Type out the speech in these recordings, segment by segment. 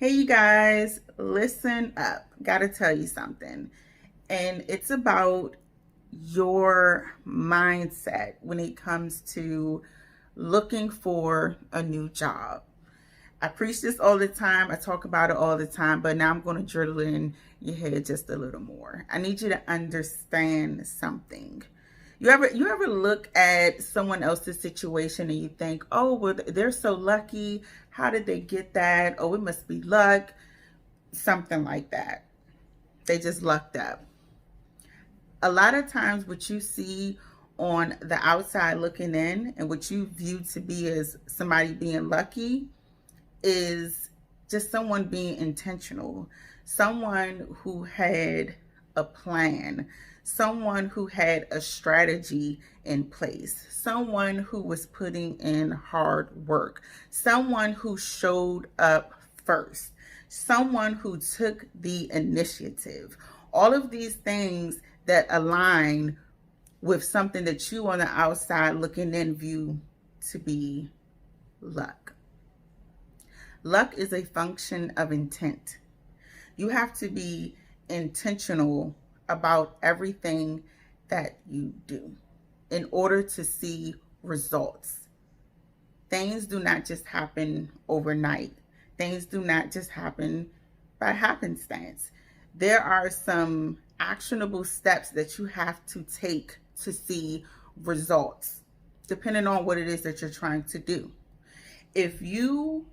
Hey, you guys, listen up. Gotta tell you something. And it's about your mindset when it comes to looking for a new job. I preach this all the time. I talk about it all the time, but now I'm going to drill it in your head just a little more. I need you to understand something. You ever look at someone else's situation and you think, "Oh, well, they're so lucky. How did they get that? Oh, it must be luck." Something like that. They just lucked up. A lot of times what you see on the outside looking in and what you view to be as somebody being lucky is just someone being intentional, someone who had a plan, someone who had a strategy in place, someone who was putting in hard work, someone who showed up first, someone who took the initiative. All of these things that align with something that you on the outside looking in view to be luck. Luck is a function of intent. You have to be intentional about everything that you do in order to see results. Things do not just happen overnight. Things do not just happen by happenstance. There are some actionable steps that you have to take to see results, depending on what it is that you're trying to do. If you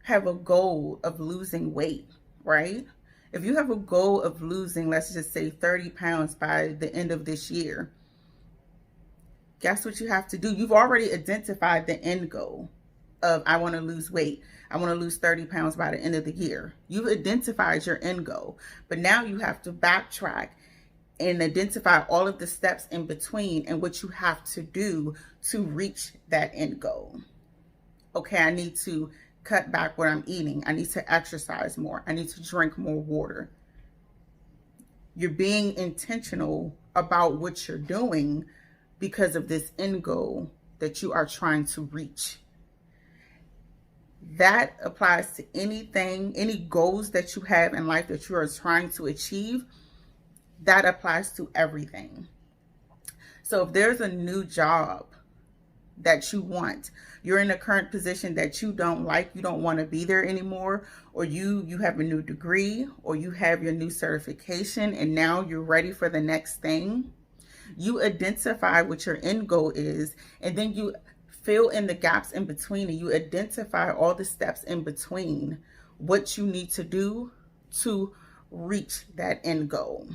have a goal of losing weight, right? If you have a goal of losing, let's just say 30 pounds by the end of this year, guess what you have to do? You've already identified the end goal of I want to lose weight. I want to lose 30 pounds by the end of the year. You've identified your end goal, but now you have to backtrack and identify all of the steps in between and what you have to do to reach that end goal. Okay, I need to cut back what I'm eating. I need to exercise more. I need to drink more water. You're being intentional about what you're doing because of this end goal that you are trying to reach. That applies to anything, any goals that you have in life that you are trying to achieve. That applies to everything. So if there's a new job that you want, you're in a current position that you don't like, you don't want to be there anymore, or you have a new degree, or you have your new certification and now you're ready for the next thing, you identify what your end goal is, and then you fill in the gaps in between, and you identify all the steps in between what you need to do to reach that end goal.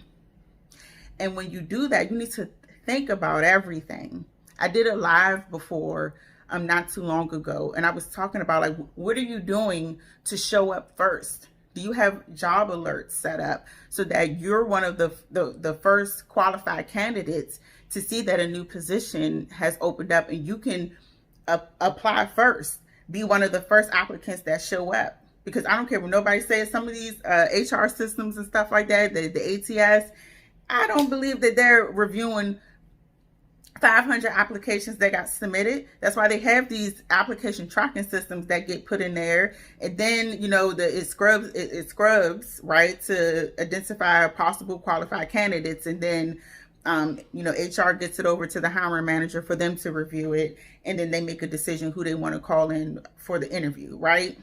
And when you do that, you need to think about everything. I did a live before not too long ago, and I was talking about, like, what are you doing to show up first? Do you have job alerts set up so that you're one of the first qualified candidates to see that a new position has opened up, and you can apply first, be one of the first applicants that show up? Because I don't care what nobody says, some of these HR systems and stuff like that, the ATS, I don't believe that they're reviewing 500 applications that got submitted. That's why they have these application tracking systems that get put in there, and then it scrubs right to identify possible qualified candidates, and then HR gets it over to the hiring manager for them to review it, and then they make a decision who they want to call in for the interview, right?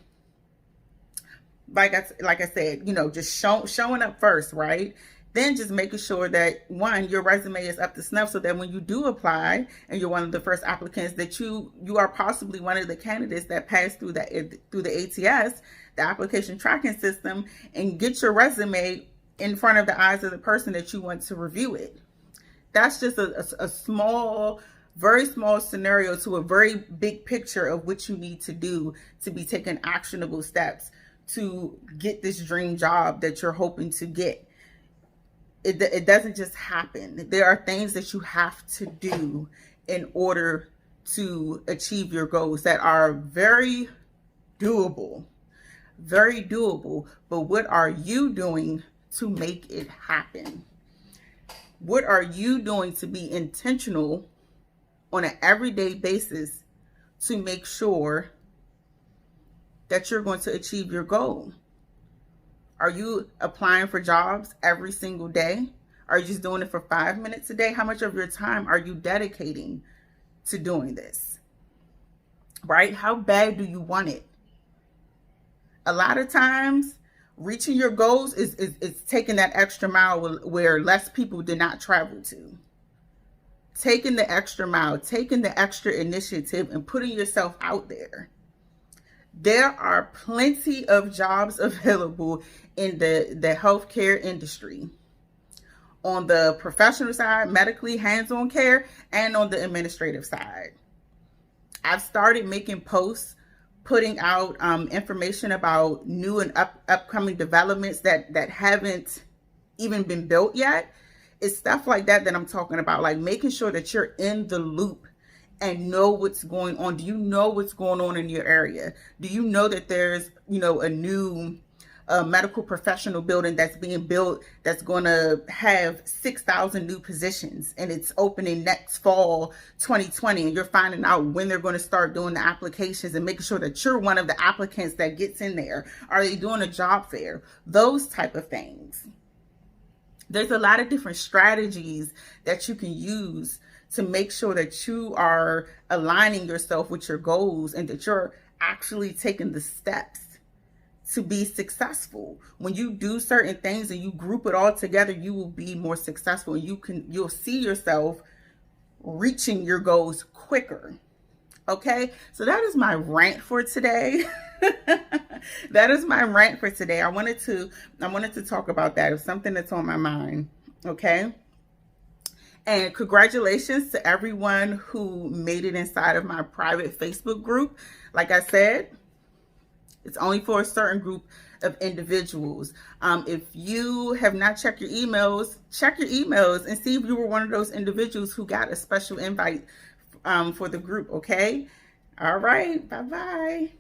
Like I said, just showing up first, right? Then just making sure that, one, your resume is up to snuff, so that when you do apply and you're one of the first applicants, that you are possibly one of the candidates that passed through the ATS, the application tracking system, and get your resume in front of the eyes of the person that you want to review it. That's just a small, very small scenario to a very big picture of what you need to do to be taking actionable steps to get this dream job that you're hoping to get. It doesn't just happen. There are things that you have to do in order to achieve your goals that are very doable, very doable. But what are you doing to make it happen? What are you doing to be intentional on an everyday basis to make sure that you're going to achieve your goal? Are you applying for jobs every single day? Are you just doing it for 5 minutes a day? How much of your time are you dedicating to doing this? Right? How bad do you want it? A lot of times, reaching your goals is taking that extra mile where less people did not travel to. Taking the extra mile, taking the extra initiative, and putting yourself out there. There are plenty of jobs available in the healthcare industry, on the professional side, medically hands-on care, and on the administrative side. I've started making posts, putting out information about new and upcoming developments that haven't even been built yet. It's stuff like that I'm talking about, like making sure that you're in the loop and know what's going on. Do you know what's going on in your area? Do you know that there's, a new medical professional building that's being built that's going to have 6,000 new positions, and it's opening next fall 2020, and you're finding out when they're going to start doing the applications and making sure that you're one of the applicants that gets in there? Are they doing a job fair? Those type of things. There's a lot of different strategies that you can use to make sure that you are aligning yourself with your goals and that you're actually taking the steps to be successful. When you do certain things and you group it all together, you will be more successful, and you'll see yourself reaching your goals quicker. Okay, so that is my rant for today. That is my rant for today. I wanted to talk about that. It's something that's on my mind. Okay. And congratulations to everyone who made it inside of my private Facebook group. Like I said, it's only for a certain group of individuals. If you have not checked your emails, check your emails and see if you were one of those individuals who got a special invite for the group. Okay. All right. Bye-bye.